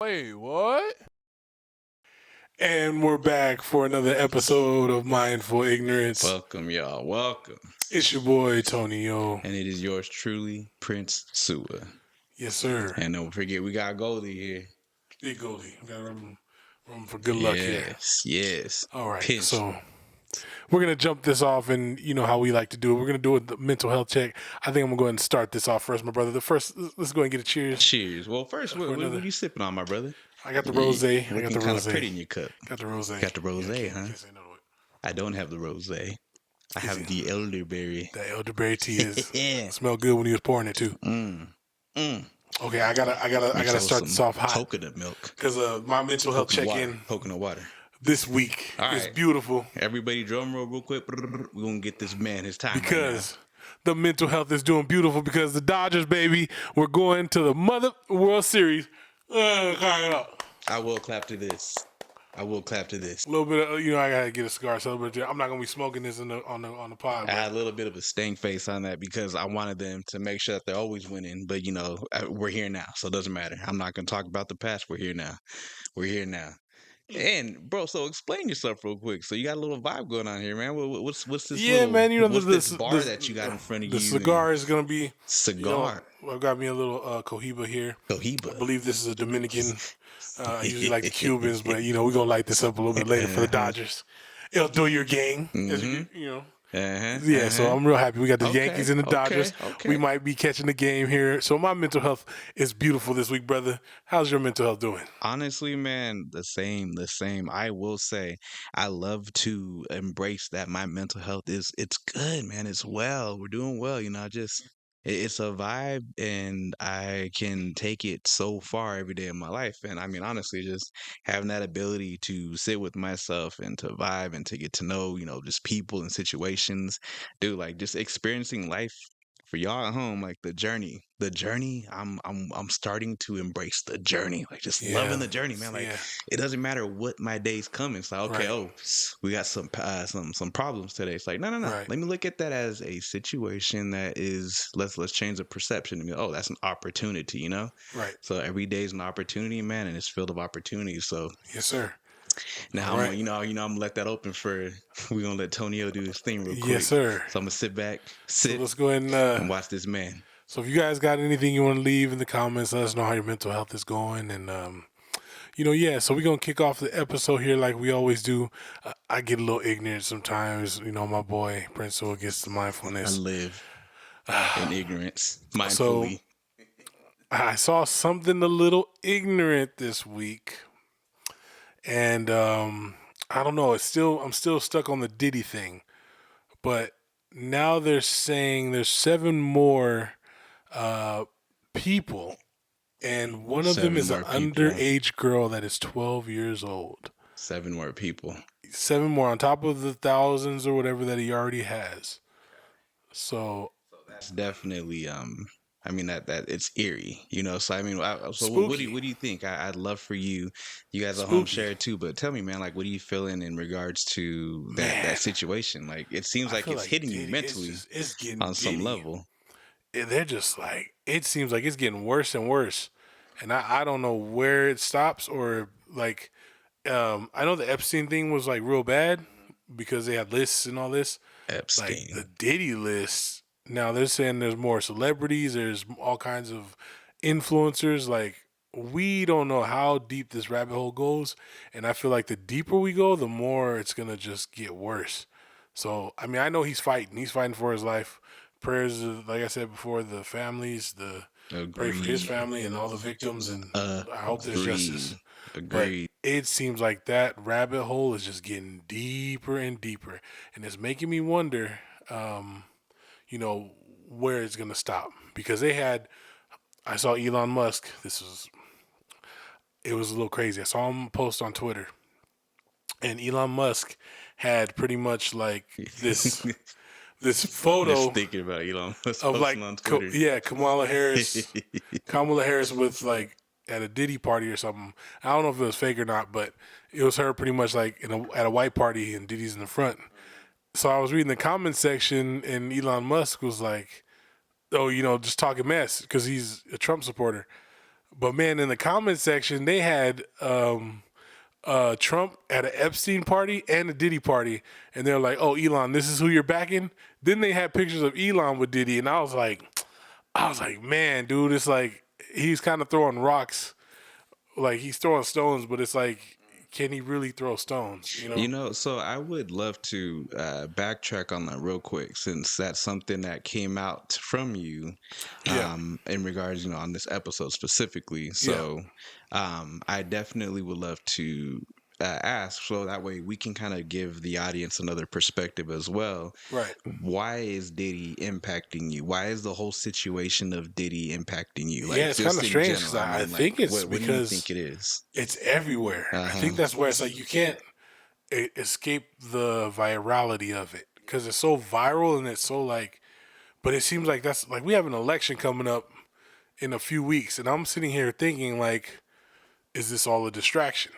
Wait, what? And we're back for another episode of Mindful Ignorance. Welcome, y'all. Welcome. It's your boy, Tony O. And it is yours truly, Prince Sua. Yes, sir. And don't forget, we got Goldie here. Big Goldie. We got room for good luck here. Yes. All right. Pinch. So we're going to jump this off, and you know how we like to do it. We're going to do the mental health check. I think I'm going to go ahead and start this off first, my brother. Let's go ahead and get a cheers. Cheers. Well, first, what are you sipping on, my brother? I got the rosé. I got the kind of rosé. pretty in your cup. Got the rosé. Got the rosé, huh? Can't say no to it. I don't have the rosé. I have the elderberry. The elderberry tea is smelled good when he was pouring it too. Okay, I gotta start this off hot. Coconut milk. Because my mental health check-in coconut water this week is beautiful. Everybody, drum roll real quick. We're gonna get this man his time because the mental health is doing beautiful because the Dodgers, baby, we're going to the Mother World Series. I will clap to this. A little bit of, I gotta get a cigar. So I'm not gonna be smoking this on the pod. I had a little bit of a stank face on that because I wanted them to make sure that they're always winning. But we're here now, so it doesn't matter. I'm not gonna talk about the past. We're here now. And bro, so explain yourself real quick. So you got a little vibe going on here, man. What's this? Yeah, man. this bar that you got in front of you? The cigar is gonna be cigar. I've got me a little Cohiba here. Cohiba. I believe this is a Dominican. Usually like the Cubans, but we're gonna light this up a little bit later for the Dodgers. It'll do your gang, So I'm real happy. We got the Yankees and the Dodgers. We might be catching the game here. So my mental health is beautiful this week, brother. How's your mental health doing? Honestly, man, the same. I will say I love to embrace that my mental health it's good, man. It's well. We're doing well, it's a vibe and I can take it so far every day of my life. And I mean, honestly, just having that ability to sit with myself and to vibe and to get to know, just people and situations, dude, like just experiencing life for y'all at home, like the journey, I'm starting to embrace the journey, like just loving the journey, man. Like it doesn't matter what my day's coming. It's like, okay, we got some problems today. It's like, no. Right. Let me look at that as a situation that is, let's change the perception. That's an opportunity, Right. So every day is an opportunity, man, and it's filled of opportunities. So yes, sir. Now I'm gonna let that open we're gonna let Tonio do his thing real quick. Yes, sir. So I'm gonna sit back, so let's go ahead and watch this man. So if you guys got anything you want to leave in the comments, let us know how your mental health is going, and so we're gonna kick off the episode here like we always do. I get a little ignorant sometimes. My boy Prince Sua gets the mindfulness. I live in ignorance, mindfully. So I saw something a little ignorant this week. And I don't know. I'm still stuck on the Diddy thing, but now they're saying there's 7 more people, and one of them is an underage girl that is 12 years old. 7 more people. 7 more on top of the thousands or whatever that he already has. So that's definitely I mean that it's eerie, So I mean, so what do you think? I'd love for you guys at home share it too. But tell me, man, like, what are you feeling in regards to that situation? Like, it seems like it's hitting you mentally, it's getting on some level. They're just like, it seems like it's getting worse and worse, and I don't know where it stops or like, I know the Epstein thing was like real bad because they had lists and all this. Epstein, like the Diddy list. Now they're saying there's more celebrities, there's all kinds of influencers. Like, we don't know how deep this rabbit hole goes. And I feel like the deeper we go, the more it's going to just get worse. So, I mean, I know he's fighting for his life. Prayers, like I said before, the families, pray for his family and all the victims. And I hope there's justice. Agreed. But it seems like that rabbit hole is just getting deeper and deeper. And it's making me wonder, where it's going to stop. Because I saw Elon Musk, it was a little crazy. I saw him post on Twitter. And Elon Musk had pretty much like this photo. Just thinking about Elon Musk of like, on Twitter. Kamala Harris with like at a Diddy party or something. I don't know if it was fake or not, but it was her pretty much like at a white party and Diddy's in the front. So I was reading the comment section, and Elon Musk was like, just talking mess because he's a Trump supporter. But man, in the comment section, they had Trump at an Epstein party and a Diddy party, and they're like, "Oh, Elon, this is who you're backing." Then they had pictures of Elon with Diddy, and I was like, man, dude, it's like he's kind of throwing rocks, like he's throwing stones, but it's like, can he really throw stones? You know? So I would love to backtrack on that real quick, since that's something that came out from you Yeah, in regards, on this episode specifically. yeah, So I definitely would love to ask, so that way we can kind of give the audience another perspective as well. right. Why is Diddy impacting you? Why is the whole situation of Diddy impacting you? Yeah, Like, it's kind just of in strange because general. I I mean, like, think it's what do you think because it is? it's everywhere. I Uh-huh. think that's where it's like you can't escape the virality of it because it's so viral and it's so like. But it seems like that's like we have an election coming up in a few weeks, and I'm sitting here thinking like, is this all a distraction?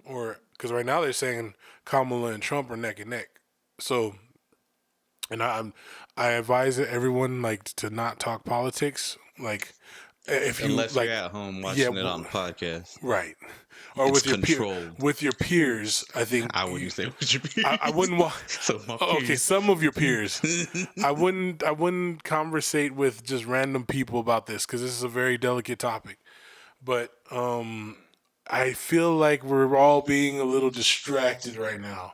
Or because right now they're saying Kamala and Trump are neck and neck. So, and I advise everyone like to not talk politics. Like, if you Unless you're like, at home yeah, watching it on podcast. right, or It's with your controlled. with your peers. I think I wouldn't say what your I peers. wouldn't want. So my Okay, peers. some of your peers. I wouldn't conversate with just random people about this because this is a very delicate topic. But I feel like we're all being a little distracted right now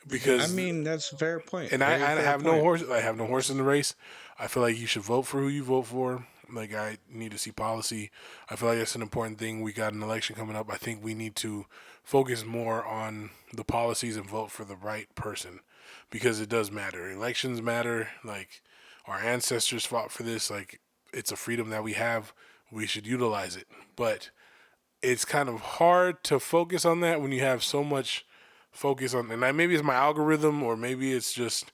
I because, mean, that's a fair point. and Very I fair have no point. horse. I have no horse in the race. I feel like you should vote for who you vote for. Like I need to see policy. I feel like that's an important thing. We got an election coming up. I think we need to focus more on the policies and vote for the right person because it does matter. Elections matter. Like our ancestors fought for this. Like it's a freedom that we have. We should utilize it. But it's kind of hard to focus on that when you have so much focus on, and maybe it's my algorithm or maybe it's just,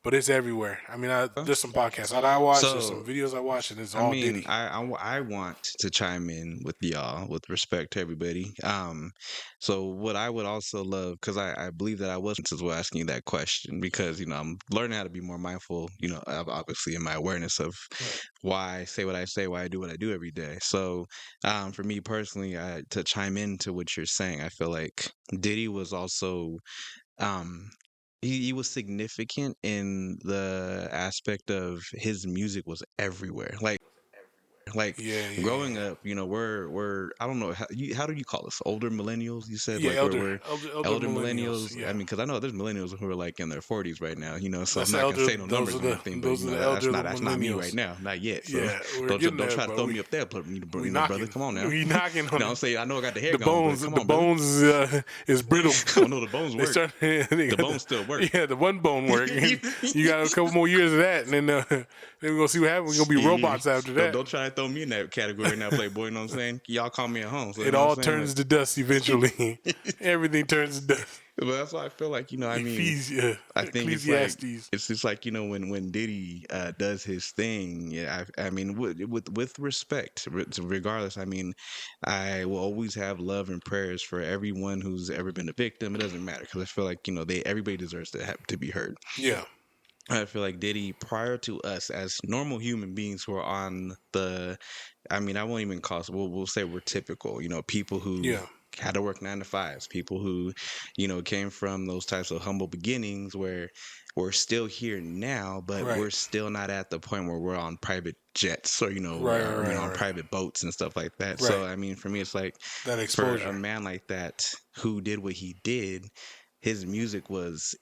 but it's everywhere. I mean, there's some podcasts that I watch, there's some So, videos I watch, and it's I all mean, Diddy. I want to chime in with y'all with respect to everybody. So what I would also love, because I believe that I was as well asking you that question, because I'm learning how to be more mindful. Obviously in my awareness of Right. why I say what I say, why I do what I do every day. So, for me personally, to chime into what you're saying, I feel like Diddy was also um he was significant in the aspect of his music was everywhere. Like Yeah, yeah, growing yeah. up, we're I don't know how do you call us, older millennials? You said Yeah, like we're elder elder millennials. millennials. I Yeah, mean, because I know there's millennials who are like in their 40s right now. So I'm that's the not gonna elder. say no numbers or anything, but Those are the that's elder not me right millennials. now, not yet. So Yeah, we're don't getting don't there, try to but throw me up there, but we brother, knocking, come on now. we knocking on I'm it. saying I know I got the hair gone, but come The on, brother. bones is brittle. I don't know, the bones They work. start. They The got bones still work. yeah, the one bone work. You got a couple more years of that, and then then we're gonna see what happens. We're gonna be Yeah. robots after Don't, that. don't try to throw me in that category now, Playboy. You know what I'm saying? Y'all call me at home. So you It know what all I'm saying? turns to dust eventually. Everything turns to dust. But that's why I feel like, I mean, I think it's like Ecclesiastes. it's just like, when Diddy does his thing. Yeah, I mean, with respect, regardless. I mean, I will always have love and prayers for everyone who's ever been a victim. It doesn't matter, because I feel like everybody deserves to have to be heard. Yeah, I feel like Diddy, prior to us as normal human beings who are on the, I mean, I won't even call us, we'll say we're typical, people who yeah, had to work 9 to 5s, people who, came from those types of humble beginnings where we're still here now, but right, we're still not at the point where we're on private jets or, right, on right. private boats and stuff like that. So, Right. I mean, for me, it's like, That for a exposure. man like that who did what he did, his music was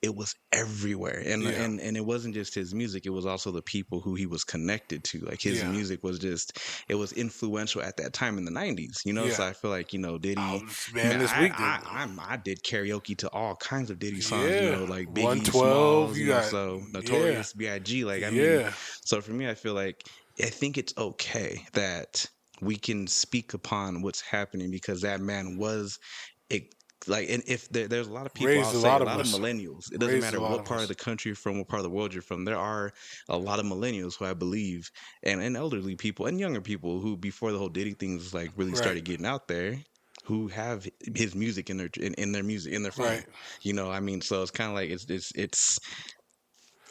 everywhere, and Yeah, it wasn't just his music, it was also the people who he was connected to. Like, his yeah, music was just, it was influential at that time in the 90s, so yeah. I feel like, Diddy, Man, man, this week, I did karaoke to all kinds of Diddy songs, yeah, like Biggie 112. Smalls, You got so yeah, Notorious B.I.G. Like, I mean, yeah, so for me, I feel like, I think it's okay that we can speak upon what's happening, because that man was it, like, and if there's a lot of people, I'll raised a say a lot of lot of us. millennials, it doesn't Raised a matter lot what of part of us. the country you're from, what part of the world you're from, there are a lot of millennials who I believe, and elderly people and younger people who, before the whole Diddy things like really Right, started getting out there, who have his music in their music in their phone. right. I mean, so it's kind of like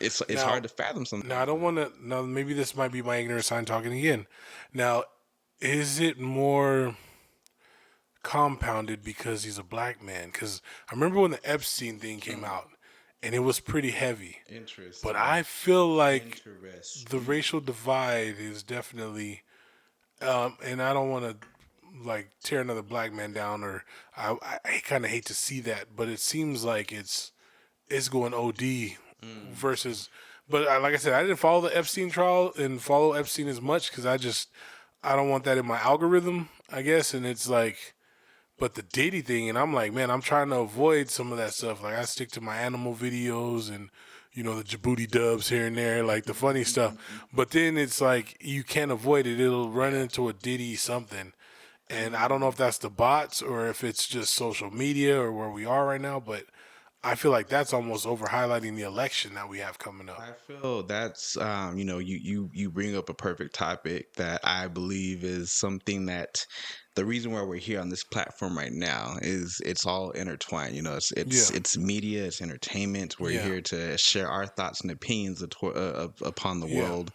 it's hard Now, to fathom now I sometimes. don't want to. Now maybe this might be my ignorant sign talking again. Now, is it more compounded because he's a black man? Because I remember when the Epstein thing came out, and it was pretty heavy. But Interesting. I feel like the Interesting. racial divide is definitely, and I don't want to like tear another black man down, or I kind of hate to see that, but it seems like it's going OD Mm. versus. But like I said, I didn't follow the Epstein trial and follow Epstein as much because I don't want that in my algorithm, I guess. And it's like, but the Diddy thing, and I'm like, man, I'm trying to avoid some of that stuff. Like I stick to my animal videos and the Djibouti dubs here and there, like the funny stuff. But then it's like you can't avoid it. It'll run into a Diddy something. And I don't know if that's the bots or if it's just social media or where we are right now, but I feel like that's almost over highlighting the election that we have coming up. I feel that's you bring up a perfect topic that I believe is something that the reason why we're here on this platform right now is it's all intertwined. Yeah. It's media, it's entertainment. We're Yeah. here to share our thoughts and opinions upon the Yeah. world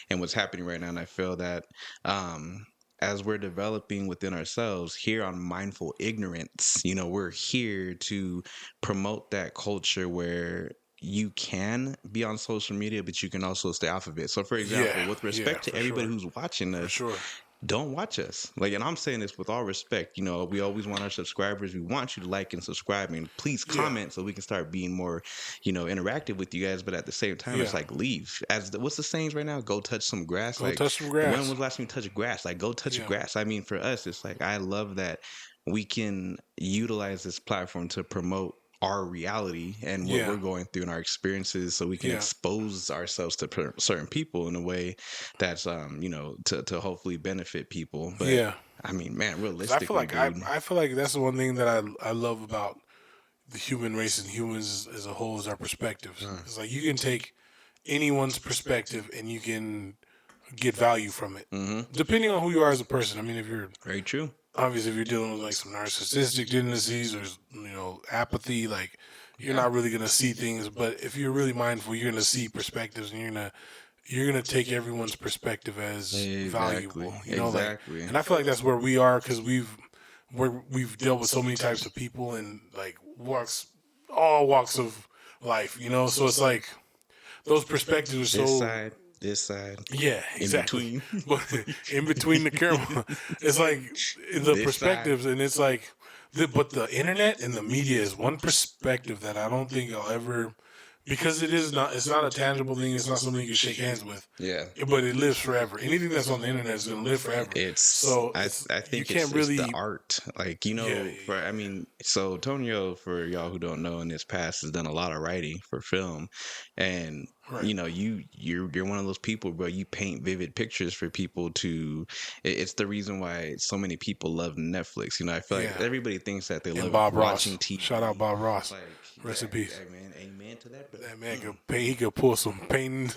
and what's happening right now. And I feel that um, as we're developing within ourselves here on Mindful Ignorance, we're here to promote that culture where you can be on social media, but you can also stay off of it. So, for example, Yeah. with Yeah, respect to for everybody sure. who's watching For us, sure. don't watch us. Like, and I'm saying this with all respect. We always want our subscribers. We want you to like and subscribe, and please Yeah. comment so we can start being more, interactive with you guys. But at the same time, it's Yeah. like leave. What's the sayings right now? Go touch some grass. Go Like, touch some when grass. was the last time you touched grass? Like, go touch Yeah. grass. I mean, for us, it's like I love that we can utilize this platform to promote our reality and what Yeah. we're going through and our experiences so we can Yeah. expose ourselves to certain people in a way that's to hopefully benefit people. But Yeah. I mean, man, Because I feel realistically, like I, dude. I feel like that's the one thing that I love about the human race and humans as a whole is our perspectives. It's like you can take anyone's perspective and you can get value from it, Mm-hmm. depending on who you are as a person. I mean, if you're Very true. obviously if you're dealing with like some narcissistic tendencies or apathy, like you're not really gonna see things. But if you're really mindful, you're gonna see perspectives, and you're gonna take everyone's perspective as Exactly. valuable. Like, Exactly. and I feel like that's where we are because we've dealt with so many types of people and like all walks of life. So it's like those perspectives are This so. side, this side, Yeah, in exactly. between. But in between the camera, it's like the This side. perspectives, and it's like, but the internet and the media is one perspective that I don't think I'll ever, because it's not a tangible thing. It's not something you can shake hands with, Yeah. but it lives forever. Anything that's on the internet is going to live forever. It's So I you think can't it's the really, art. Like, yeah, for I mean, so Tonio, for y'all who don't know, in his past has done a lot of writing for film. And right, you're one of those people, bro. You paint vivid pictures for people to it's the reason why so many people love Netflix. I feel like yeah. everybody thinks that they And love Bob watching Ross, TV. shout out Bob Ross, Like, rest yeah, in peace. hey man, amen to that, brother. That man could paint. He could pull some painting.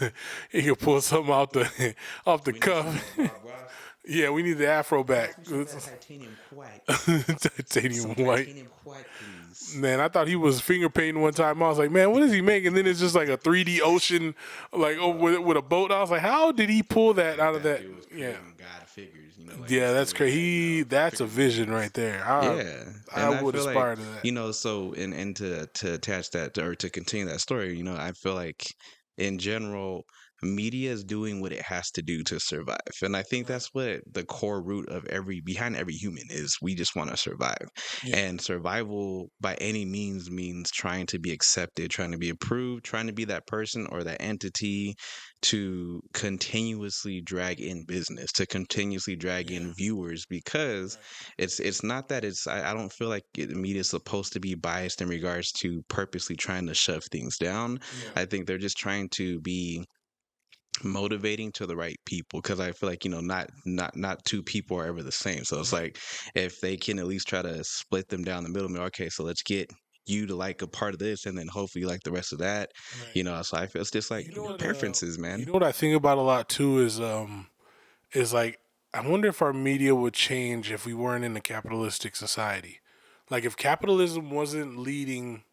He could pull something out the off the We need some cuff. more Bob Ross. Yeah, we need the afro back. Some of that titanium white. Titanium Some white. titanium white, please. Man, I thought he was finger painting one time. I was like, man, what is he making? And then it's just like a 3D ocean, like with a boat. I was like, how did he pull that Like out of that that? dude was Yeah, creating God figures, like yeah, he's that's still crazy. That's a figuring vision things. right there. Yeah, I and I would feel like aspire to that. so and to attach that or to continue that story, I feel like in general, media is doing what it has to do to survive, and I think Right. that's what the core root of behind every human is. We just want to survive, Yeah, and survival by any means trying to be accepted, trying to be approved, trying to be that person or that entity to continuously drag in business, to continuously drag yeah, in viewers, because right. it's not that I don't feel like media is supposed to be biased in regards to purposely trying to shove things down. Yeah, I think they're just trying to be motivating to the right people, because I feel like not two people are ever the same. So it's right, like if they can at least try to split them down the middle, okay, so let's get you to like a part of this and then hopefully like the rest of that. right. So I feel it's just like You know what? preferences, man. You know what I think about a lot too is like I wonder if our media would change if we weren't in a capitalistic society. Like if capitalism wasn't leading,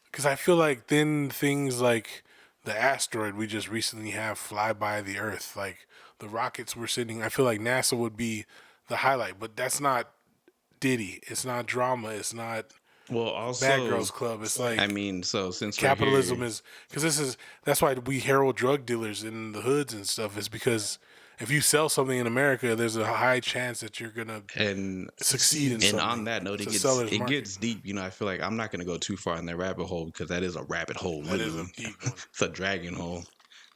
because I feel like then things like the asteroid we just recently have fly by the Earth, like the rockets we're sending. I feel like NASA would be the highlight. But that's not Diddy. It's not drama. It's not Well, Bad also, Girls Club. It's I like mean, so since we're capitalism here, is because that's why we herald drug dealers in the hoods and stuff. Is because if you sell something in America, there's a high chance that you're gonna and succeed in on something. that note, It's a seller's it market. gets deep. You know, I feel like I'm not gonna go too far in that rabbit hole because that is a rabbit hole, That is a literally. deep one. It's a dragon hole.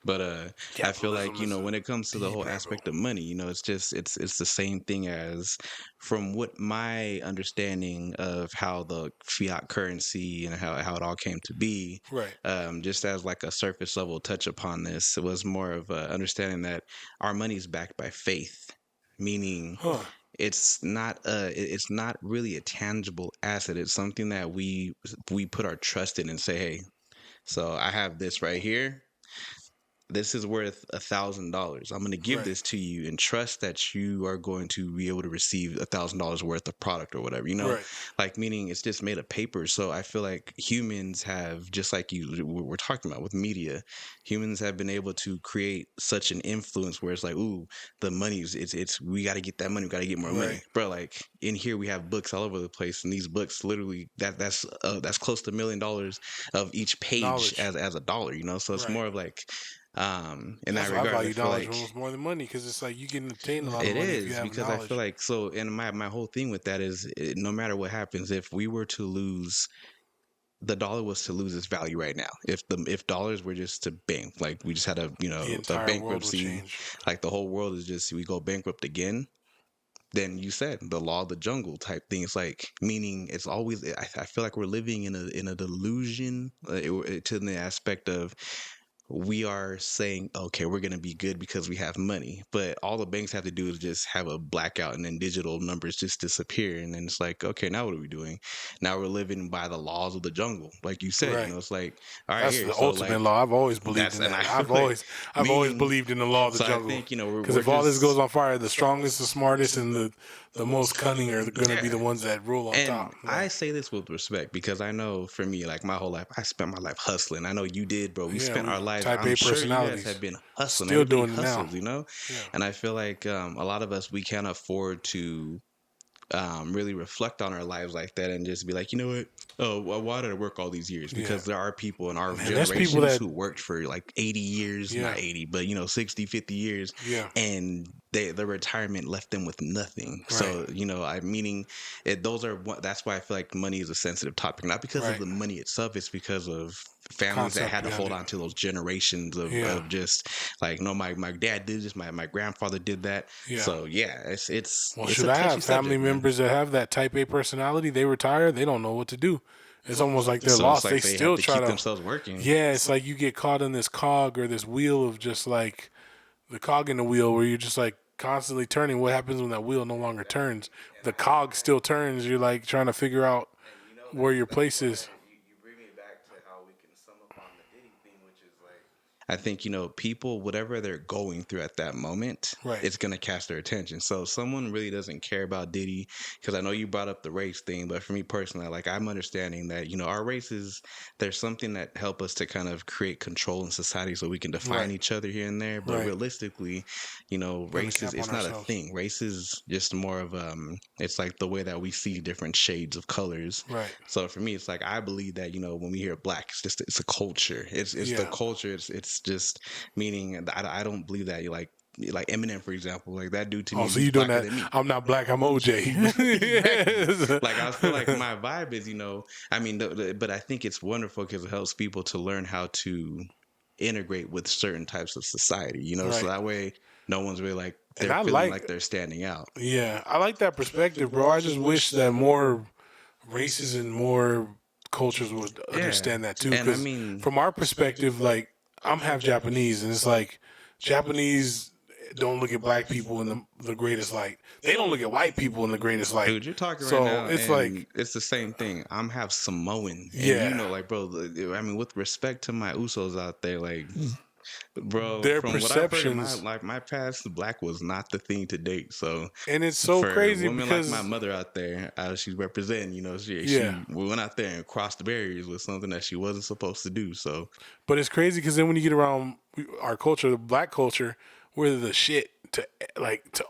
But I feel like, Capitalism is a when it comes to the deep whole rabbit hole. aspect of money, it's just it's the same thing as, from what my understanding of how the fiat currency and how it all came to be, Right. just as like a surface level touch upon this, it was more of understanding that our money is backed by faith, meaning Huh. it's not really a tangible asset. It's something that we put our trust in and say, hey, so I have this right here, this is worth $1,000. I'm going to give Right. this to you and trust that you are going to be able to receive $1,000 worth of product or whatever, Right. like, meaning it's just made of paper. So I feel like humans have, just like we're talking about with media, humans have been able to create such an influence where it's like, ooh, the money's, it's, we got to get that money. We got to get more money, Right. bro. Like, in here, we have books all over the place. And these books literally that's close to $1 million of each page Knowledge. as a dollar, So it's Right. more of like, in that That's why I regard, I value feel knowledge like almost more than money because it's like you can obtain a lot of it money if you is, have because I feel knowledge. like, so, and my whole thing with that is, no matter what happens, if we were to lose, the dollar was to lose its value right now. If dollars were just to bank, like we just had The a entire world would bankruptcy, change. like the whole world is just, we go bankrupt again, then you said the law of the jungle type thing. It's like, meaning it's always, I feel like we're living in a delusion, to the aspect of, we are saying, okay, we're going to be good because we have money. But all the banks have to do is just have a blackout, and then digital numbers just disappear. And then it's like, okay, now what are we doing? Now we're living by the laws of the jungle. Like you said, Right. it's like, all right, That's here. the So, like, ultimate law. I've always believed that's, in and I that. feel I've like, always, I've always meaning, believed in the law of the so I jungle. think, Because we're if all this goes just, on fire, the strongest, the smartest, and the most cunning are going to be yeah. the ones that rule on And top. I Like, say this with respect because I know, for me, like, my whole life, I spent my life hustling. I know you did, bro. We yeah, spent we our lives. type I'm A sure you guys personalities. have been hustling. Still Everybody doing it now. hustles. Yeah. And I feel like, a lot of us, we can't afford to, really reflect on our lives like that and just be like, you know what? Oh, well, why did I work all these years? Yeah. Because there are people in our Man, there's people generations that, who worked for like 80 years, yeah, not 80, but 60, 50 years, yeah, and their retirement left them with nothing. right, So, meaning, that's why I feel like money is a sensitive topic, not because of right. the money itself, it's because of families that Concept had to behind hold it. on to those generations Yeah, of just like, no, my dad did this, my grandfather did that. yeah. So yeah, Well, it's a shoot, I touchy have family subject, man. members that have that type A personality. They retire, they don't know what to do. It's almost like they're So it's lost. They like they have still to try keep to. themselves working. Yeah, it's like you get caught in this cog or this wheel of just like the cog in the wheel where you're just like constantly turning. What happens when that wheel no longer turns? The cog still turns. You're like trying to figure out where your place is. You bring me back to how we can sum up on the Diddy thing, which is like, I think, people, whatever they're going through at that moment, Right. it's gonna catch their attention. So if someone really doesn't care about Diddy, because I know you brought up the race thing, but for me personally, like, I'm understanding that our races, there's something that help us to kind of create control in society so we can define Right. each other here and there. But Right. realistically, race is, cap on it's not a ourselves. thing. Race is just more of it's like the way that we see different shades of colors. Right. So for me, it's like, I believe that, when we hear black, it's a culture. It's the Yeah. culture. It's just, meaning, I don't believe that you like Eminem, for example, like that dude to me, Oh, so he's you doing blacker that? than me. I'm not black. I'm OJ. Exactly. Like, I feel like my vibe is, I mean, but I think it's wonderful because it helps people to learn how to integrate with certain types of society, so Right. that way no one's really like, And they're I feeling like, like they're standing out. yeah, I like that perspective, bro. I just wish that more races and more cultures would Yeah. understand that too. And I Because mean, from our perspective, like I'm half Japanese, and it's like Japanese don't look at black people in the greatest light. They don't look at white people in the greatest light. dude, you're talking So right now, it's and like, it's the same thing. I'm half Samoan, and yeah, like, bro, I mean, with respect to my Usos out there, like, bro, their from what I've heard in perceptions, my past, black was not the thing to date. So and it's so for crazy women because like my mother out there, she's representing, she yeah. went out there and crossed the barriers with something that she wasn't supposed to do. So But it's crazy because then when you get around our culture, the black culture, we're the shit to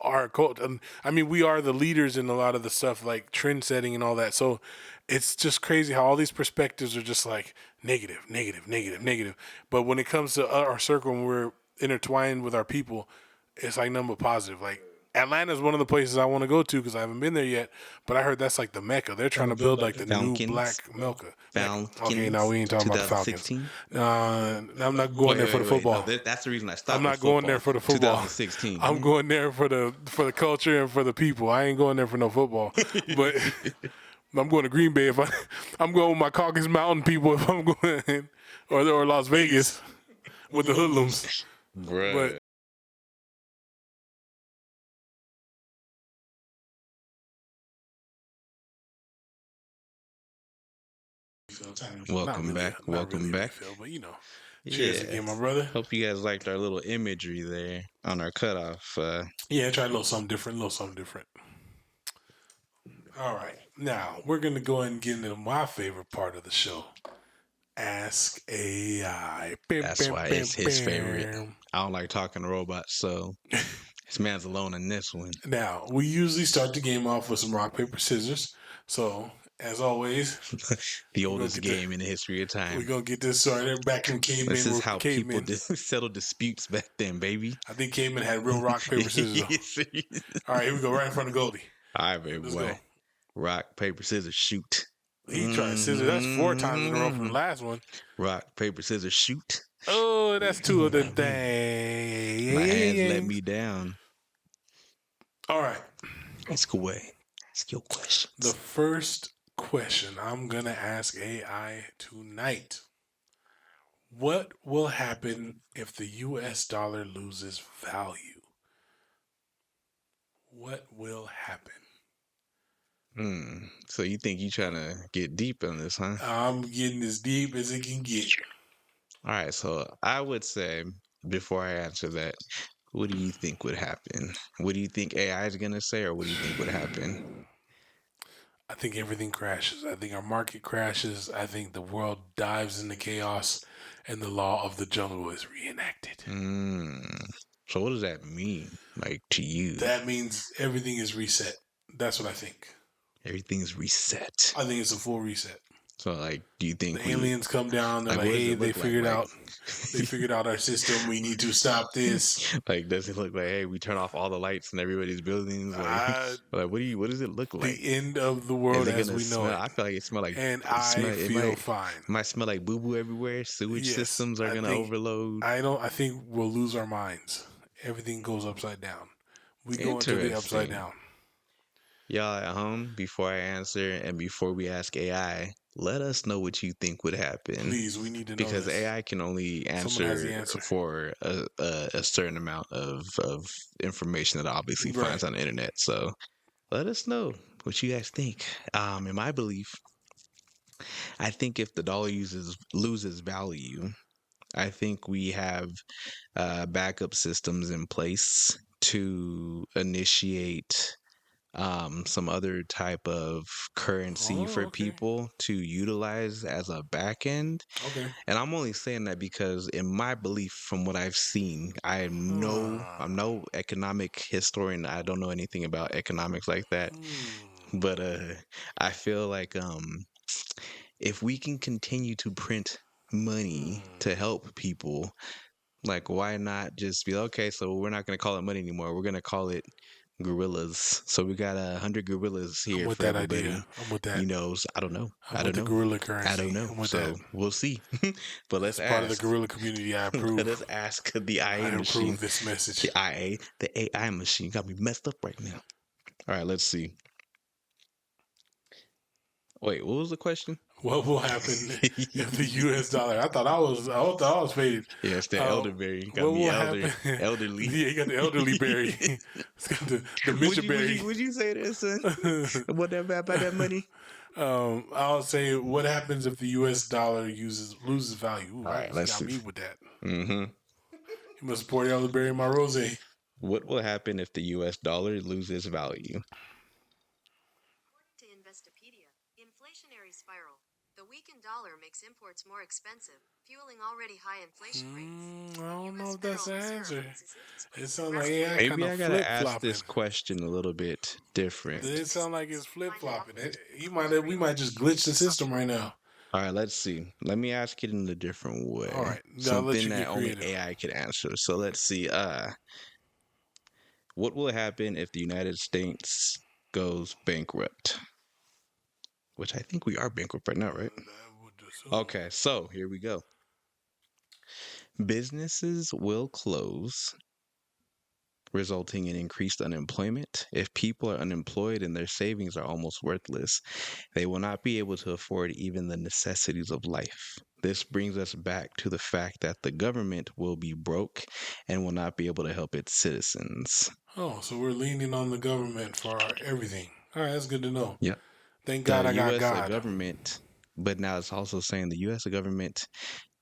our culture. I mean, we are the leaders in a lot of the stuff like trend setting and all that. So it's just crazy how all these perspectives are just like negative, negative, negative, negative. But when it comes to our circle and we're intertwined with our people, it's like number positive. Like Atlanta is one of the places I want to go to because I haven't been there yet. But I heard that's like the Mecca. They're trying to build like the new Falcons, black Mecca. Okay, Falcons, now we ain't talking about the Falcons. 2016. I'm not going there for the Wait. No, football. that's the reason I I'm stopped with not going there football. for the football. 2016. I'm going there for the culture and for the people. I ain't going there for no football. But I'm going to Green Bay if I'm going with my Caucasus Mountain people if I'm going or Las Vegas with the hoodlums. Bruh. But Welcome back. Welcome back. Phil, but cheers Yeah. again, my brother. Hope you guys liked our little imagery there on our cutoff. Yeah, try a little something different. All right, now we're gonna go ahead and get into my favorite part of the show. Ask AI. That's why it's his favorite. I don't like talking to robots, so this man's alone in this one. Now, we usually start the game off with some rock, paper, scissors. So, as always, The oldest game in the history of we're time. going to get this started. Back in cavemen. This is how people cavemen. settled disputes back then, baby. I think cavemen had real rock, paper, scissors. Though. Yes, sir. All right, here we go. Right in front of Goldie. All right, baby Let's boy. go. Rock, paper, scissors, shoot. He tried scissors. That's 4 times in a row from the last one. Rock, paper, scissors, shoot. Oh, that's 2 of the things. My hands let me down. All right. Let's go away. Ask your questions. The first question I'm going to ask AI tonight. What will happen if the US dollar loses value? What will happen? So you think you trying to get deep on this, huh? I'm getting as deep as it can get. All right, so I would say, before I answer that, what do you think would happen? What do you think AI is going to say, or what do you think would happen? I think everything crashes. I think our market crashes. I think the world dives into chaos and the law of the jungle is reenacted. So what does that mean, like, to you? That means everything is reset. That's what I think. Everything's reset. I think it's a full reset. So, like, do you think The aliens come down, they're like, like, what does hey, it they look like? figured Like- out they figured out our system. We need to stop this. like, does it look like, hey, we turn off all the lights in everybody's buildings? Like, like what does it look like? The end of the world Is it as gonna we know smell? it. I feel like it smells like, And it I smell- it feel might- fine. It might smell like boo boo everywhere. Sewage Yes, systems are I gonna think- overload. I think we'll lose our minds. Everything goes upside down. We go into the upside Interesting. down. Y'all at home, before I answer and before we ask AI, let us know what you think would happen. Please, we need to know Because this. AI can only Someone has the answer answer. for a certain amount of information that obviously finds Right. on the internet. So let us know what you guys think. In my belief, I think if the dollar loses value, I think we have backup systems in place to initiate some other type of currency Oh, for okay. people to utilize as a back end. Okay. And I'm only saying that because in my belief from what I've seen, I'm no economic historian. I don't know anything about economics like that. But I feel like if we can continue to print money to help people, like why not just be okay, so we're not gonna call it money anymore. We're gonna call it gorillas. So we got 100 gorillas I'm here with for that everybody. idea. I'm with that. You know, I don't know. I'm I with don't the know. gorilla currency. I don't know. I'm with So that. we'll see. But let's Part of the ask. gorilla community, I approve. Let us ask the I IA machine. approve this message. The AI machine got me messed up right now. All right, let's see. Wait, what was the question? What will happen if the U.S. dollar? I thought I was faded. Yeah, it's the elderberry. What Got me will happen? elderly. Yeah, you got the elderly berry. It's got the Mr. Berry. Would you say that, son? What that about that money? I'll say what happens if the U.S. dollar loses value. Ooh, All right, you let's got see. me with that. Mm-hmm. You must pour the elderberry in my rosé. What will happen if the U.S. dollar loses value? According to Investopedia, inflationary spiral. The weakened dollar makes imports more expensive, fueling already high inflation rates. I don't know U.S. if that's Federal the Reserve answer. uses It its sounds like aggressive AI monetary kind Maybe of I gotta flip ask flopping. this question a little bit different. It sounds like it's policies flip designed to flopping. uplift We might just glitch the system right now. All right, let's see. Let me ask it in a different All way. right, I'll let Something you that get only creative. AI could answer. So let's see. What will happen if the United States goes bankrupt? Which I think we are bankrupt right now, right? I would assume. Okay, so here we go. Businesses will close, resulting in increased unemployment. If people are unemployed and their savings are almost worthless, they will not be able to afford even the necessities of life. This brings us back to the fact that the government will be broke and will not be able to help its citizens. Oh, so we're leaning on the government for everything. All right, that's good to know. Yep. Thank The God I got US God. government, but now it's also saying the US government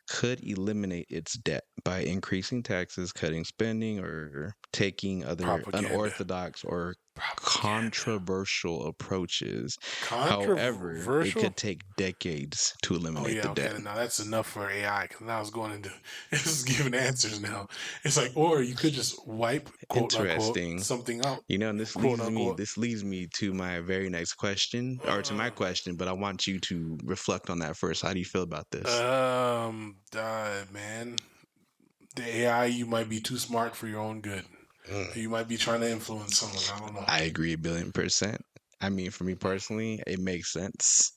could eliminate its debt by increasing taxes, cutting spending, or taking other Propaganda. unorthodox or Propaganda. controversial approaches. However, it Controversial? could take decades to Oh eliminate yeah, the okay. debt. Now that's enough for AI because now it's going into it's giving answers now. It's like, or you could just wipe quote unquote Interesting. something out, You know, and this quote leads me unquote. this leads me to my very next question, or to my question, but I want you to reflect on that first. How do you feel about this? Man, the AI you might be too smart for your own good. Mm. You might be trying to influence someone. I don't know. I agree 1,000,000,000%. I mean, for me personally, it makes sense.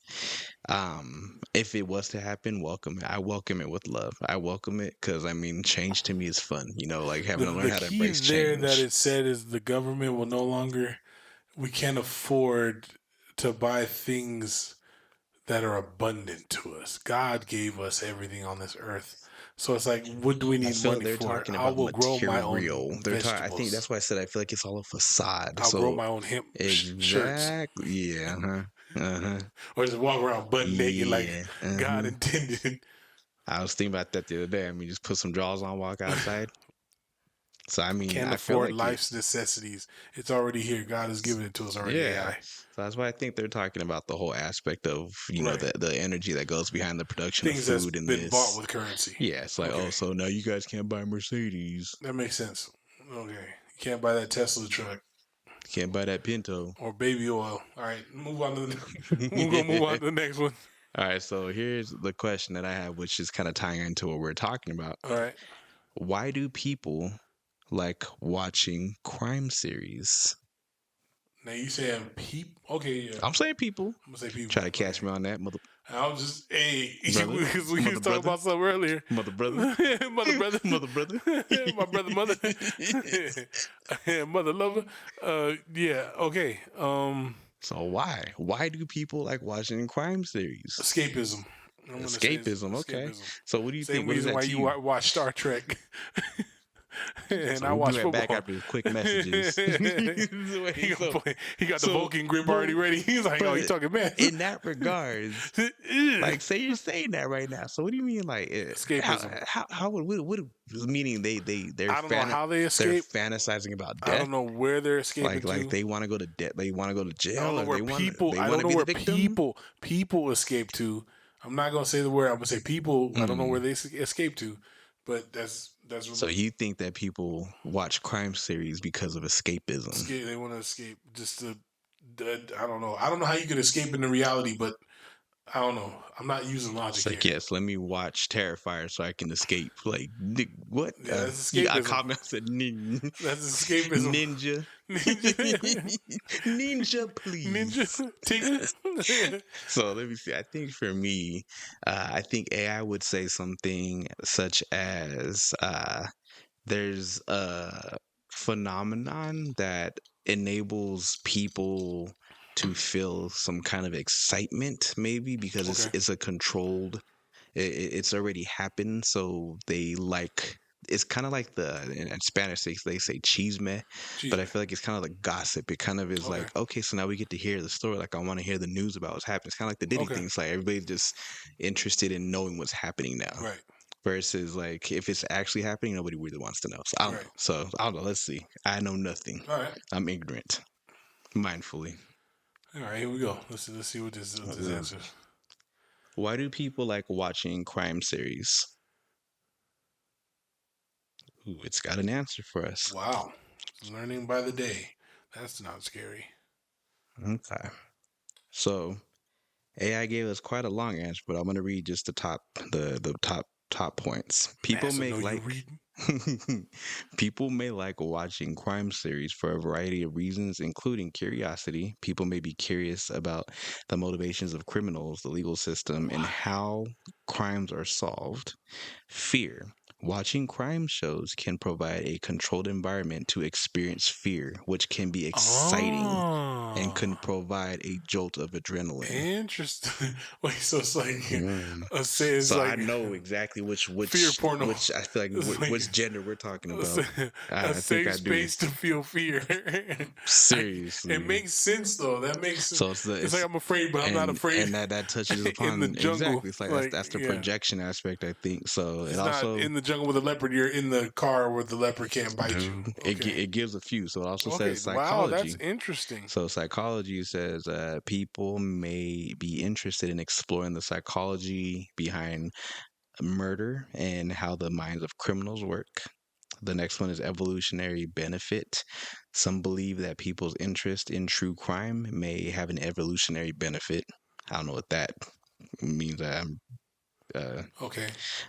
If it was to happen, welcome it. I welcome it with love. I welcome it because I mean, change to me is fun. You know, like having to learn The how to key embrace there that change. it said is the government will no longer. We can't afford to buy things that are abundant to us. God gave us everything on this earth. So it's like, what do we I need feel like money they're for? talking I about will grow my own material. They're talking. I think vegetables. that's why I said I feel like it's all a facade. I'll grow So my own hemp shirts. exactly, yeah, uh-huh, Or just walk around butt naked like yeah, God uh-huh. intended. I was thinking about that the other day. I mean, just put some drawers on, walk outside. So I mean, Can't I feel afford like it. life's necessities. It's already here. God has given it to us already, Yeah. AI. So that's why I think they're talking about the whole aspect of, you know, Right. the energy that goes behind the production of Things that's food and been bought this. with currency. Yeah, it's like, oh, Okay. so now you guys can't buy Mercedes. That makes sense. Okay. You can't buy that Tesla truck Can't buy that Pinto. or baby oil. All right. Move on to the we're gonna move on to the next one. All right, so here's the question that I have, which is kind of tying into what we're talking about. All right. Why do people like watching crime series? Now you saying peep? Okay, yeah. I'm saying people. I'm gonna say people. Try to catch Okay. me on that, mother I was just hey, brother, because we was mother talking brother, about something earlier. mother brother, Mother brother, mother brother, my brother, mother, mother lover. Yeah. Okay. So why? Why do people like watching crime series? Escapism. I'm gonna say Escapism, okay. escapism. So what do you Same think? What is reason that why to you you? watch Star Trek. And So I we'll be watch right back football. after the quick messages. he gonna So, play. He got the so, Vulcan grip but, already ready. He's like, "Oh, you but talking mess?" in that regards, like, say you're saying that right now. So what do you mean, like, Escapism. how would what meaning I don't know how they they're escape. fantasizing about I death? don't know where they're escaping Like to. they want to go to death. They want to go to I don't jail, know or where people. they I want don't to know be the where victim. people escape to. I'm not gonna say the word. I'm gonna say people. I don't know where Hmm. they escape to, but that's So what you think that people watch crime series because of escapism? escape. They want to escape. Just to. I don't know. I don't know how you could escape into reality, but I don't know. I'm not using It's logic like, here. yes, let me watch Terrifier so I can escape. Like, what? Yeah, that's Yeah, I escapism. comment. I said, That's escapism. ninja, Ninja, ninja, please. ninja, take. So let me see. I think for me, I think AI would say something such as, "There's a phenomenon that enables people to feel some kind of excitement, maybe because Okay. it's a controlled it's already happened, so they like it's kind of like in Spanish they say chisme, Jeez, but I man. feel like it's kind of like gossip. It kind of is Okay. like, okay, so now we get to hear the story. Like I want to hear the news about what's happening. It's kind of like the Diddy Okay. thing. It's like everybody's just interested in knowing what's happening now. Right. Versus like if it's actually happening, nobody really wants to know. So I don't Right. know. So I don't know. Let's see. I know nothing. All right. I'm ignorant, mindfully. All right. Here we go. Let's see what this answers. Why do people like watching crime series? Ooh, it's got an answer for us. Wow. Learning by the day. That's not scary. Okay. So AI gave us quite a long answer, but I'm gonna read just the top points. People Massa may know you like reading. people may like watching crime series for a variety of reasons, including curiosity. People may be curious about the motivations of criminals, the legal system, and how crimes are solved. Fear. Watching crime shows can provide a controlled environment to experience fear, which can be exciting and can Oh, provide a jolt of adrenaline. interesting. Wait, so it's like Mm. say it's So I like know exactly which fear porno. which I feel like It's like which gender we're talking a, about. a I think safe I do. space to feel fear. Seriously. It makes sense though. That makes sense. So It's like I'm afraid, but I'm not afraid. and that touches In the upon jungle, exactly. It's like like that's the yeah. projection aspect, I think. So It's it not also in the jungle with a leopard. You're in the car where the leopard can't bite you. Dude, Okay. it gives a few. So it also Okay. says Wow, that's psychology. interesting. So psychology says people may be interested in exploring the psychology behind murder and how the minds of criminals work. The next one is evolutionary benefit. Some believe that people's interest in true crime may have an evolutionary benefit. I don't know what that means. Okay.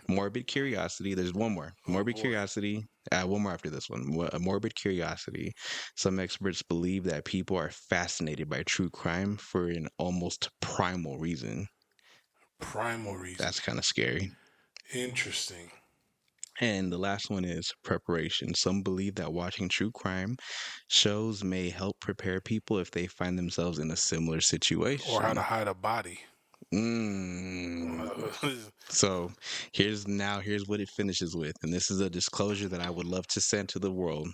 Morbid curiosity. There's one more. Oh, Morbid boy. curiosity. One more after this one. Morbid curiosity. Some experts believe that people are fascinated by true crime for an almost primal reason. Primal reason. That's kind of scary. Interesting. And the last one is preparation. Some believe that watching true crime shows may help prepare people if they find themselves in a similar situation. Or how to hide a body. So here's what it finishes with, and this is a disclosure that I would love to send to the world.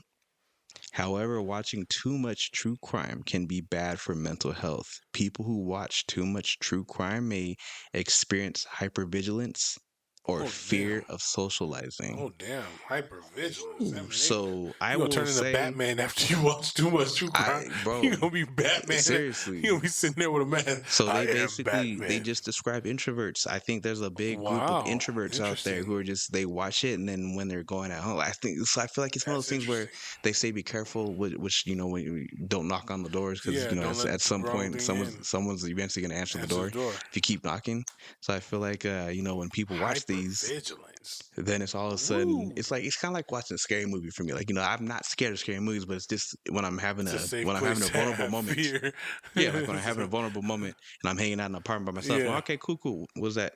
However, watching too much true crime can be bad for mental health. People who watch too much true crime may experience hypervigilance or fear of socializing. Oh damn! Hypervigilance. I mean, So I you gonna will turn into say, Batman after you watch too much true crime. bro, You gonna be Batman. seriously. You gonna be sitting there with a man. So I they am basically Batman. they just describe introverts. I think there's a big group Wow, of introverts out there who are just they watch it, and then when they're going at home, I think so. I feel like it's one of those things where they say be careful, which you know when you don't knock on the doors because Yeah, you know don't let at some the wrong point thing someone's eventually gonna answer the Answer door the door. if you keep knocking. So I feel like you know when people watch these, Hypervigilance. then it's all of a sudden Ooh. it's like it's kind of like watching a scary movie for me. Like you know I'm not scared of scary movies, but it's just when I'm having It's a safe when I'm having a place to vulnerable have moment. fear. Yeah, like when I'm having a vulnerable moment and I'm hanging out in an apartment by myself. Yeah. Well, okay, cool. What's that?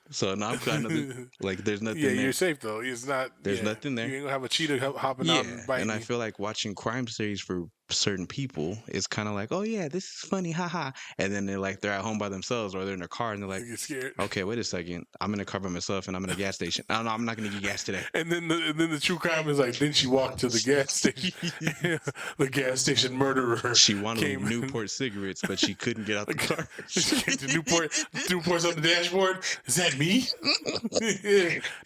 So now I'm kind of like there's nothing Yeah, there. you're safe though. It's not. There's nothing there. You ain't gonna have a cheetah hopping out Yeah, and biting and I you. feel like watching crime series for certain people is kind of like, oh yeah, this is funny, haha. And then they're at home by themselves or they're in their car and they're like, You get scared. okay, wait a second, I'm in a car by myself and I'm in a gas station. No, I'm not gonna get gas today. And then the true crime is like, then she walked to the gas station. The gas station murderer. She wanted came Newport cigarettes, but she couldn't get out the car. She came to Newport's on the dashboard. Is that me?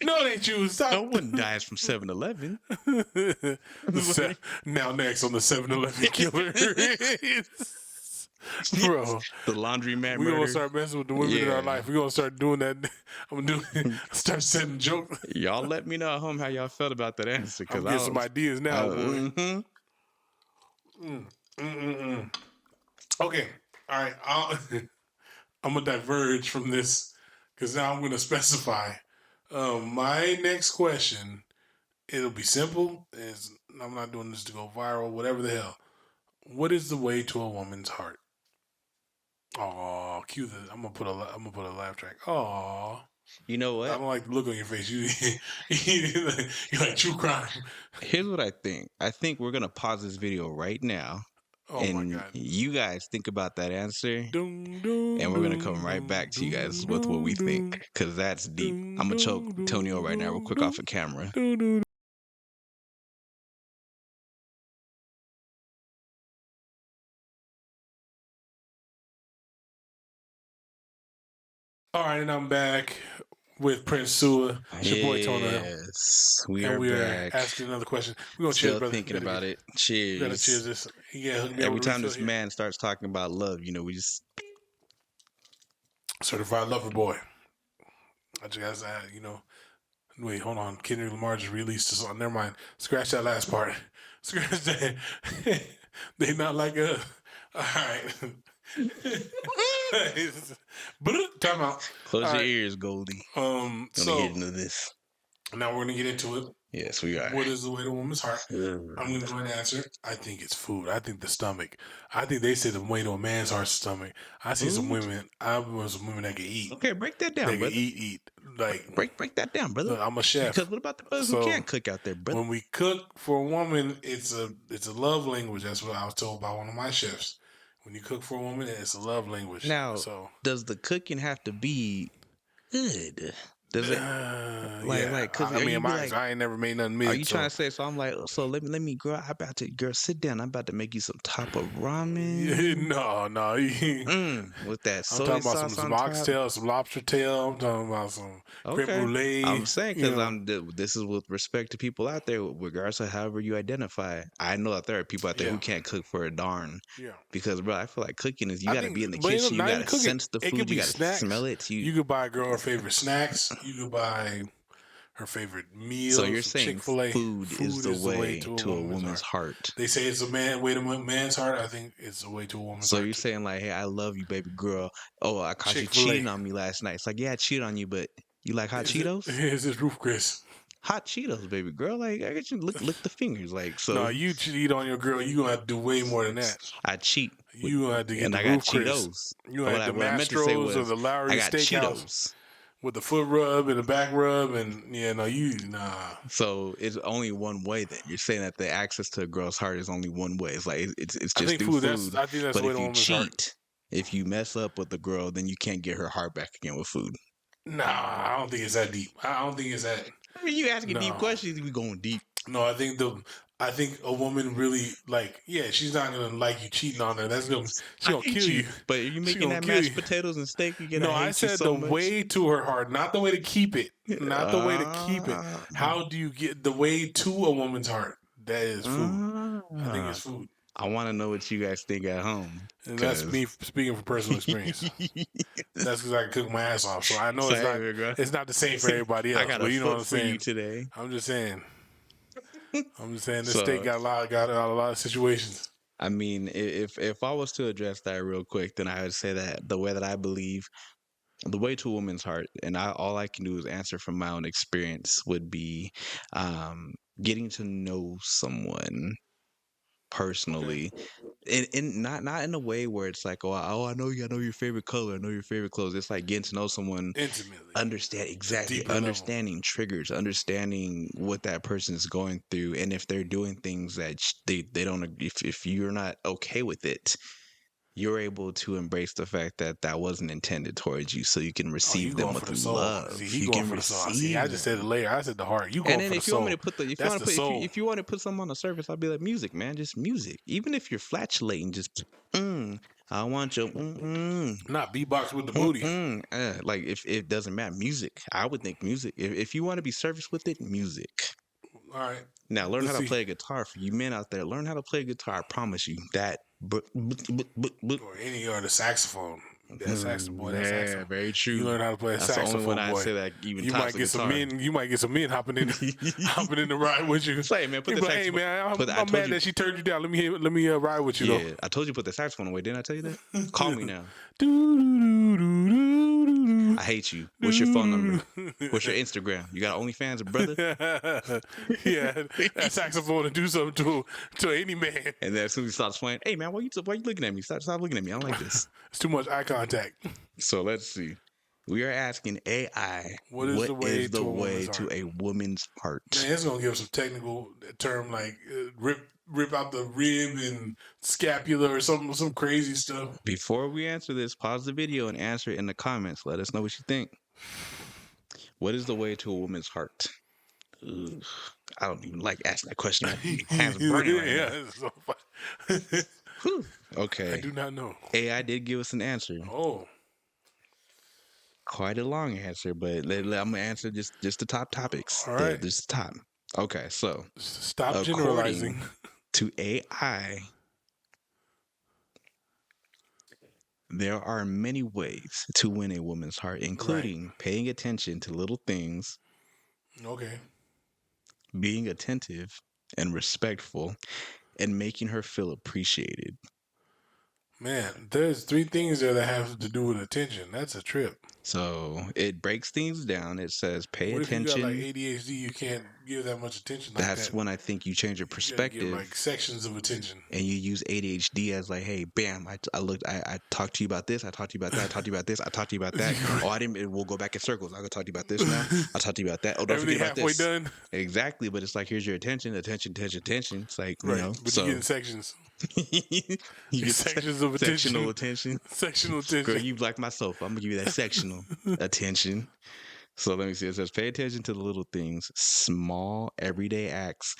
No, it ain't you. Stop. No one dies from 7-Eleven. Now next on the 7-Eleven killer. Bro, The laundromat we're murder. gonna start messing with the women in our Yeah. life. We're gonna start doing that. I'm gonna start sending jokes. Y'all let me know at home how y'all felt about that answer. I'm getting some ideas now. boy. Mhm. Okay, all right. I'm gonna diverge from this because now I'm gonna specify. My next question, it'll be simple. I'm not doing this to go viral. Whatever the hell. What is the way to a woman's heart? Oh, cue the. I'm gonna put a laugh track. Oh, You know I what? don't like the look on your face. You're like true crime. Here's what I think. I think we're gonna pause this video right now, Oh and my god. you guys think about that answer, Dun, dun, and we're gonna dun, come right dun, back to you guys dun, with what we dun, think, because that's deep. I'm gonna choke Tonio right now, real quick off of camera. dun, dun. All right, and I'm back with Prince Sua. It's your boy Tono. Yes, we And are we are back. asking another question. We're gonna Still cheers, brother. thinking about it. Cheers. We gotta cheers this. Yeah, hook me up Every with time refill this here. man starts talking about love, you know, we just Certified Lover Boy. I just got that, you know. Wait, hold on. Kendrick Lamar just released a song. Never mind. Scratch that last part. Scratch that. They not like us. All right. Time out. Close All your right. ears, Goldie. So Gonna get into this. now we're gonna get into it. Yes, we are. What is the way to a woman's heart? I'm gonna go ahead and answer. I think it's food. I think the stomach. I think they say the way to a man's heart is stomach. I see some Food? women. I know some women that can eat. Okay, break that down, They can brother. eat. Like Break that down, brother. look, I'm a chef. Because what about the brothers So, who can't cook out there, brother? when we cook for a woman, it's a love language. That's what I was told by one of my chefs. When you cook for a woman, it's a love language. Now, so does the cooking have to be good? Does it? yeah. 'cause I are mean, you in be my like- eyes, I ain't never made nothing mid. Are you so. trying to say? So I'm like, so let me, girl. Girl, sit down. I'm about to make you some type of ramen. No. With that I'm soy talking about sauce some on top. oxtail, some lobster tail. I'm talking about some creme Okay. brulee. I'm saying you because know. this is with respect to people out there, regardless of however you identify. I know that there are people out there who Yeah. can't cook for a darn. Yeah. Because, bro, I feel like cooking is you I got to think- be in the but you know, kitchen. You not even got to cooking. sense the It food. could You be got to snacks. smell it. You could buy a girl her favorite snacks. You could buy her favorite meals. So you're saying Chick-fil-A. food is the way to a woman's heart. heart. They say it's a way to a man's heart. I think it's a way to a woman's So heart. you're too. saying like, hey, I love you, baby girl. Oh, I caught you Chick-fil-A. cheating on me last night. It's like, yeah, I cheated on you, but you like hot Cheetos? Is this Roof Chris? Hot Cheetos, baby girl. Like, I get you lick the fingers. Like, so No, you cheat on your girl. You gonna have to do way more than that. I cheat. You gonna have to get and the I got Roof Chris. Cheetos. You gonna have the what I meant to say Mastros or was, the Lowry I got Steakhouse Cheetos. with the foot rub and the back rub, and nah. So it's only one way. Then you're saying that the access to a girl's heart is only one way. It's like it's just I think through food. food. I think that's But the way if to a you woman's heart. cheat, if you mess up with the girl, then you can't get her heart back again with food. Nah, I don't think it's that deep. I don't think it's that. I mean, you asking deep No. questions, we going deep. No, I think a woman really she's not gonna like you cheating on her. That's gonna she gonna I hate kill you. But you making gonna that kill mashed you. potatoes and steak again? No, I I hate you said so the much. way to her heart, not the way to keep it. Not the way to keep it. Ah. How do you get the way to a woman's heart? That is food. I think it's food. I want to know what you guys think at home. And that's 'cause- me speaking from personal experience. That's because I can cook my ass off. So I know it's not the same for everybody else. I got but a you know what I'm foot for you saying. today. I'm just saying. This So- state got a lot of situations. I mean, if I was to address that real quick, then I would say that the way that I believe, the way to a woman's heart, and all I can do is answer from my own experience, would be getting to know someone personally, and not in a way where it's like, I know you, I know your favorite color, I know your favorite clothes. It's like getting to know someone Intimately. understanding level. triggers, understanding what that person is going through, and if they're doing things that they don't, if you're not okay with it, you're able to embrace the fact that that wasn't intended towards you, so you can receive them with love. See, he you going can for the soul. receive See, I just said the layer. I said the heart. You going and then for the if you soul. want me to put That's the soul. if you want to put something on the surface, I'll be like, music, man, just music. Even if you're flatulating, just I want your Not beatbox with the booty. like if it doesn't matter, music. I would think music. If you want to be service with it, music. All right. Now learn Let's how to see. play a guitar. For you men out there, learn how to play a guitar. I promise you that. Or any or the saxophone. That saxophone boy. That yeah, saxophone. very true. You learn how to play a That's the saxophone, only one I boy. say that even You tops might the get some guitar. men. You might get some men hopping in the ride with you. Say, man, put You the be like, hey saxophone. man, I I'm told mad you- that she turned you down. Let me ride with you Yeah, I told you put the saxophone away. Didn't I tell you that? Call me now. though. I hate you. What's your phone number? What's your Instagram? You got OnlyFans, brother? Yeah, that saxophone to do something to any man. And then as soon as he starts playing, hey man, why you looking at me? Stop looking at me. I don't like this. It's too much eye contact. So let's see. We are asking AI, What is the way to a way woman's to heart? a woman's heart? Man, it's gonna give some technical term like rip out the rib and scapula or some crazy stuff. Before we answer this, pause the video and answer it in the comments. Let us know what you think. What is the way to a woman's heart? Ugh, I don't even like asking that question. My hands are burning right now. It's so fun. Whew. I Okay. do not know. AI did give us an answer. Oh, Quite a long answer, but I'm gonna answer just the top topics. All right. Just the top. Okay, so stop According- generalizing. to AI, There are many ways to win a woman's heart, including paying attention to little things, Okay. being attentive and respectful, and making her feel appreciated. Man, there's 3 things there that have to do with attention. That's a trip. So it breaks things down. It says pay What if you attention. got like ADHD? You can't give that much attention like That's that. when I think you change your You gotta perspective. give like sections of attention. And you use ADHD as like, hey, bam, I talked to you about this, I talked to you about that, I talked to you about this, I talked to you about that. Oh, I didn't. We'll go back in circles. I'm gonna talk to you about this now. I'll talk to you about that. Oh, don't Everything forget about halfway this. done. Exactly, but it's like here's your attention. It's like Right. you know, But so you get in sections. you get sections of attention. sectional attention. Sectional Girl, attention. you like my sofa. I'm gonna give you that sectional attention. So let me see. It says pay attention to the little things. Small everyday acts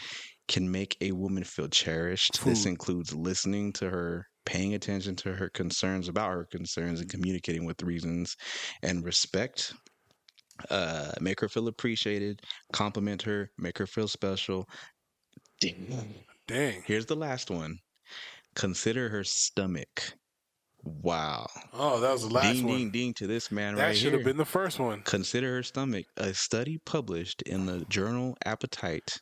can make a woman feel cherished. This Food. includes listening to her, paying attention to her concerns about her concerns, and communicating with reasons and respect. Make her feel appreciated, compliment her, make her feel special. Dang. Here's the last one. Consider her stomach. Wow. Oh, that was the last Ding, one. ding, ding to this man That right should here. have been the first one. Consider her stomach. A study published in the journal Appetite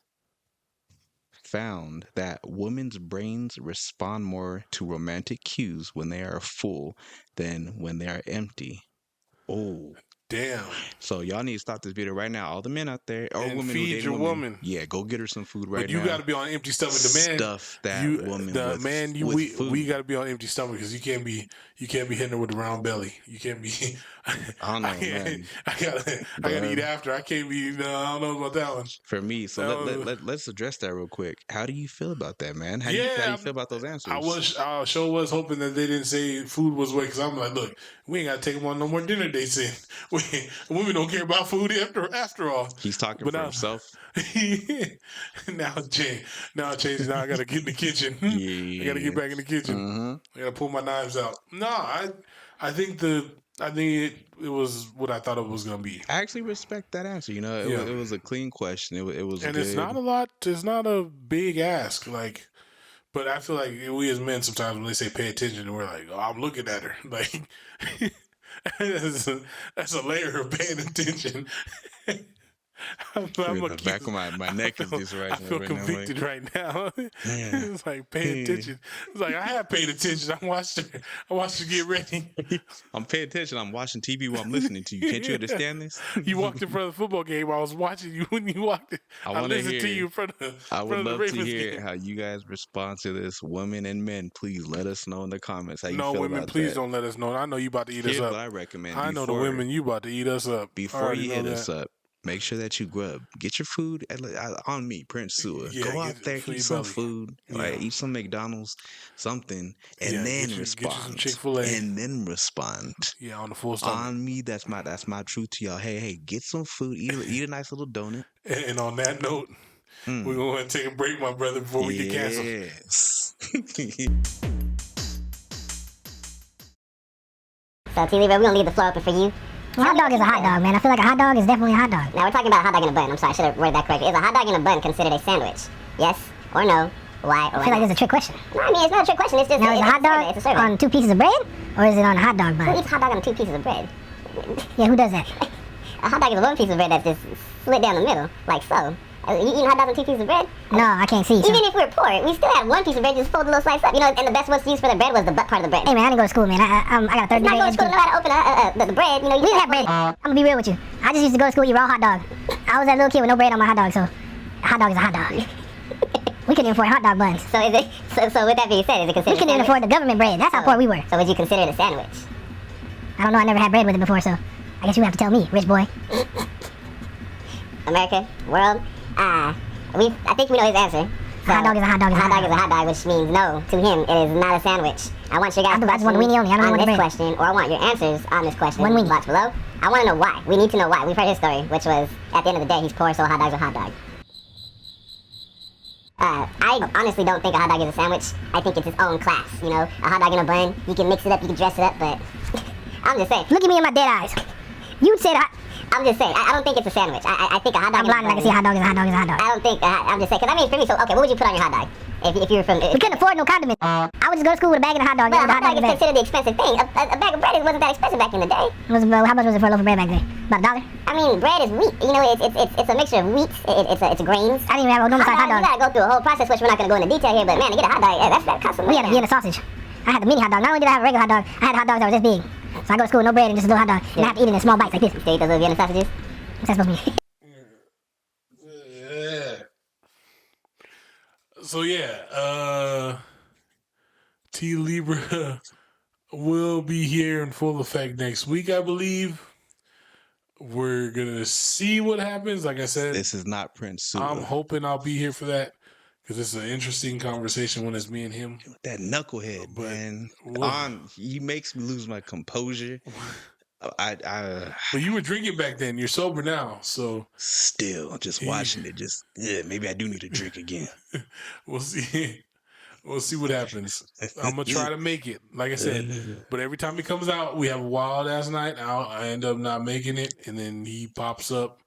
found that women's brains respond more to romantic cues when they are full than when they are empty. Oh. Damn. So y'all need to stop this video right now. All the men out there, or And women who feed date your women, woman. yeah, go get her some food right But you now. got to be on empty stomach. The man, Stuff that woman with food. we got to be on empty stomach because you can't be hitting her with a round belly. You can't be. I don't know, man. I gotta eat after. I can't be. No, I don't know about that one. For me, so let's address that real quick. How do you feel about that, man? How do you feel about those answers? I sure was hoping that they didn't say food was way because I'm like, look, we ain't got to take them on no more dinner dates. Women don't care about food after all. He's talking for himself. Now I gotta get in the kitchen. Yeah. I gotta get back in the kitchen. Mm-hmm. I gotta pull my knives out. No, I think it was what I thought it was gonna be. I actually respect that answer. You know, it was a clean question. It was, and good. It's not a lot. It's not a big ask. Like, but I feel like we as men sometimes when they say pay attention, we're like, oh, I'm looking at her. Like, that's a layer of paying attention. The back of my neck is just right. I feel convicted right now. It's like paying attention. It's like I have paid attention. I watched her get ready. I'm paying attention. I'm watching TV while I'm listening to you. Can't you understand this? You walked in front of the football game. I was watching you when you walked in. I listened to you in front of. I would love to hear game. how you guys respond to this. Women and men, please let us know in the comments how you feel women, about please that. don't let us know. I know you about to eat Here's us up. what I recommend. I know the women you about to eat us up. Before you hit us up, make sure that you grub. Get your food on me, Prince Sua. Go out there, eat some food. Like eat some McDonald's, something, and then respond. Get you some Chick-fil-A. And then respond. Yeah, on the full stomach. On me, that's my truth to y'all. Hey, get some food. Eat a nice little donut. And on that note, we're going to take a break, my brother, before we get canceled. Yes. So, T. Lee, we're going to leave the floor open for you. Well, hot dog is a hot dog, man. I feel like a hot dog is definitely a hot dog. Now, we're talking about a hot dog in a bun. I'm sorry, I should have worded that correctly. Is a hot dog in a bun considered a sandwich? Yes or no? Why or I why feel like not? this is a trick question. No, I mean, it's not a trick question. It's just Now, is a hot dog it's a survey. on 2 pieces of bread, or is it on a hot dog Who bun? eats hot dog on 2 pieces of bread? Yeah, who does that? A hot dog is 1 piece of bread that's just split down the middle, like so. You eating hot dog on 2 pieces of bread? No, I can't see. So. Even if we're poor, we still had 1 piece of bread just fold a little slice up. You know, and the best ones to use for the bread was the butt part of the bread. Hey, man, I didn't go to school, man. I got a third Not degree going to school to know how to open the bread. You know, We didn't have bread. I'm gonna be real with you. I just used to go to school, eat raw hot dog. I was that little kid with no bread on my hot dog, so a hot dog is a hot dog. We couldn't even afford hot dog buns. So is it? So with that being said, is it considered? We couldn't even afford the government bread. That's how poor we were. So would you consider it a sandwich? I don't know. I never had bread with it before, so I guess you have to tell me, rich boy. America, world, I think we know his answer. So, Hot dog is a hot dog. A hot dog is a hot dog, which means no, to him, it is not a sandwich. I want your guys' I just want a weenie only. I don't on want this the bread. question, or I want your answers on this question One in the weenie. box below. I want to know why. We need to know why. We've heard his story, which was, at the end of the day, he's poor, so a hot dog's a hot dog. I honestly don't think a hot dog is a sandwich. I think it's its own class, you know? A hot dog in a bun, you can mix it up, you can dress it up, but I'm just saying. Look at me in my dead eyes. You said I'm just saying, I don't think it's a sandwich. I think a hot dog. I'm blind and I can see a hot dog is a hot dog is a hot dog. I don't think, I'm just saying, because I mean, for me, so, okay, what would you put on your hot dog? If you were from... We couldn't afford no condiments. I would just go to school with a bag and a hot dog. Well, and a hot dog is in the bag. considered the expensive thing. A bag of bread wasn't that expensive back in the day. How much was it for a loaf of bread back then? About $1? I mean, bread is wheat. You know, it's a mixture of wheat. It's grains. I didn't even have a normal size hot You dog. gotta go through a whole process, which we're not gonna go into detail here. But man, to get a hot dog, that costs some We money. had a sausage. I had the mini hot dog. Not only did I have a regular hot dog, I had hot dogs that were this big. So I go to school with no bread and just a little hot dog. And I have to eat it in small bites like this. So you eat those little Vienna sausages? What's that supposed to be? So T Libra will be here in full effect next week, I believe. We're gonna see what happens. Like I said, This is not Prince Sula. I'm hoping I'll be here for that because it's an interesting conversation when it's me and him. That knucklehead, But man. what- He makes me lose my composure. But you were drinking back then. You're sober now, so Still just watching it. Maybe I do need to drink again. we'll see. We'll see what happens. I'm gonna try to make it, like I said. But every time he comes out, we have a wild ass night. I end up not making it, and then he pops up.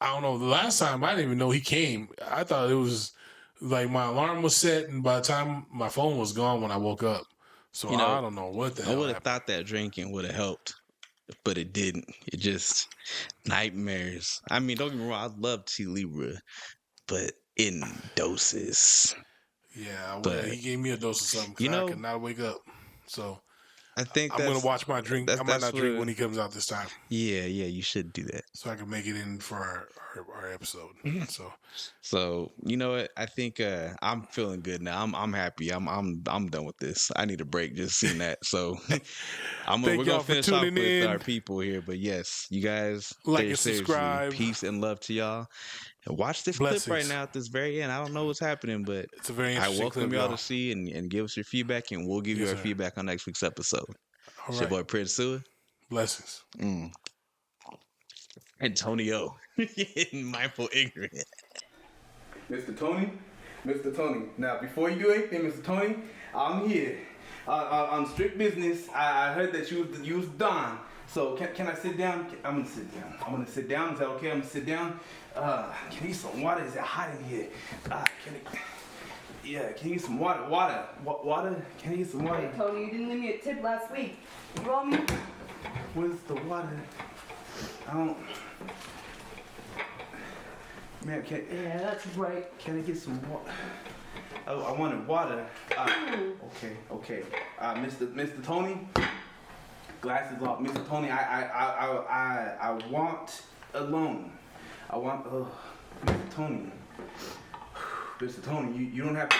I don't know. The last time I didn't even know he came. I thought it was like my alarm was set, and by the time my phone was gone when I woke up. So You know, I don't know what the I hell would have happened. thought that drinking would have helped, but it didn't. It just nightmares. I mean, don't get me wrong. I love T Libra, but in doses. Yeah, but- he gave me a dose of something. 'Cause You know- I could not wake up. So I think I'm gonna watch my drink. I might that's not drink where- when he comes out this time, Yeah, you should do that. so I can make it in for our episode. Mm-hmm. So you know what? I think I'm feeling good now. I'm happy. I'm done with this. I need a break just seeing that. So Thank we're y'all gonna for finish off tuning with in. our people here. But yes, you guys Like very and seriously, subscribe. peace and love to y'all. And watch this clip right Blessings. now at this very end. I don't know what's happening, but It's a very I interesting welcome clip, y'all y'all. to see and give us your feedback, and we'll give you Yes, our sir. feedback on next week's episode. All It's your right. boy Prince Sua Blessings. Antonio, mindful ignorant. Mr. Tony. Now, before you do anything, Mr. Tony, I'm here on strict business. I heard that you was Don. So can I sit down? I'm gonna sit down. Is that okay? I'm gonna sit down. Can I get some water? Is it hot in here? Can you get some water? Water? Can I get some water? Hey, Tony, you didn't leave me a tip last week. You owe me? Where's the water? I don't. Man, Yeah, that's right. Can I get some water? Oh, I wanted water. Okay. Mr. Tony, glasses off. Mr. Tony, I want a loan. I want. Mr. Tony. Mr. Tony, you don't have to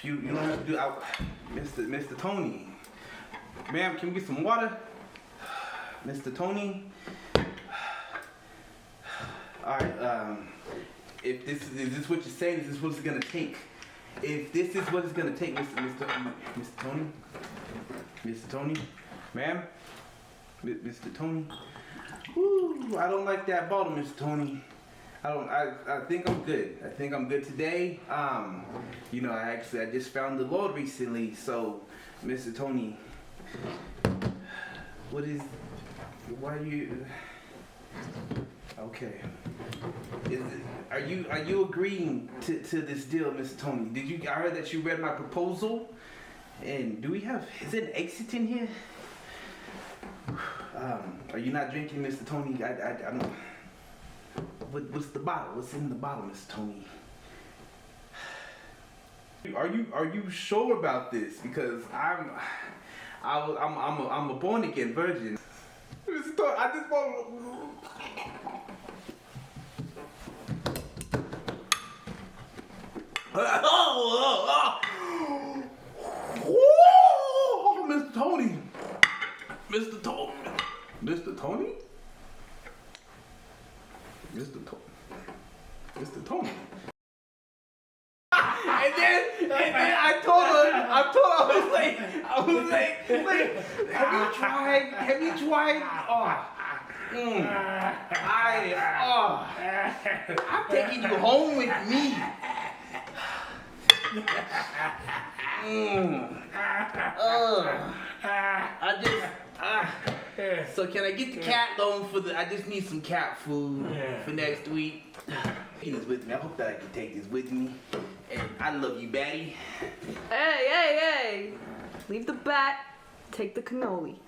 do. You don't have to do. Mr. Tony. Ma'am, can we get some water? Mr. Tony. Alright, if this is what you're saying, this is what it's gonna take. If this is what it's gonna take, Mr. Tony, ma'am, Mr. Tony. Woo, I don't like that bottle, Mr. Tony. I think I'm good. I think I'm good today. I just found the Lord recently, so Mr. Tony, why are you? Okay. Are you agreeing to this deal, Mr. Tony? I heard that you read my proposal, and is there an exit in here? Are you not drinking, Mr. Tony? I don't. What's the bottle? What's in the bottle, Mr. Tony? Are you sure about this? Because I'm a born again virgin. Mr. Tony, I just want. Mr. Tony. Mr. Tony. Mr. Tony? Mr. Tony. And then I told her, I was like, have you tried? I'm taking you home with me. So can I get the cat loan for the? I just need some cat food for next week. Taking this with me. I hope that I can take this with me. And I love you, Batty. Hey! Leave the bat, take the cannoli.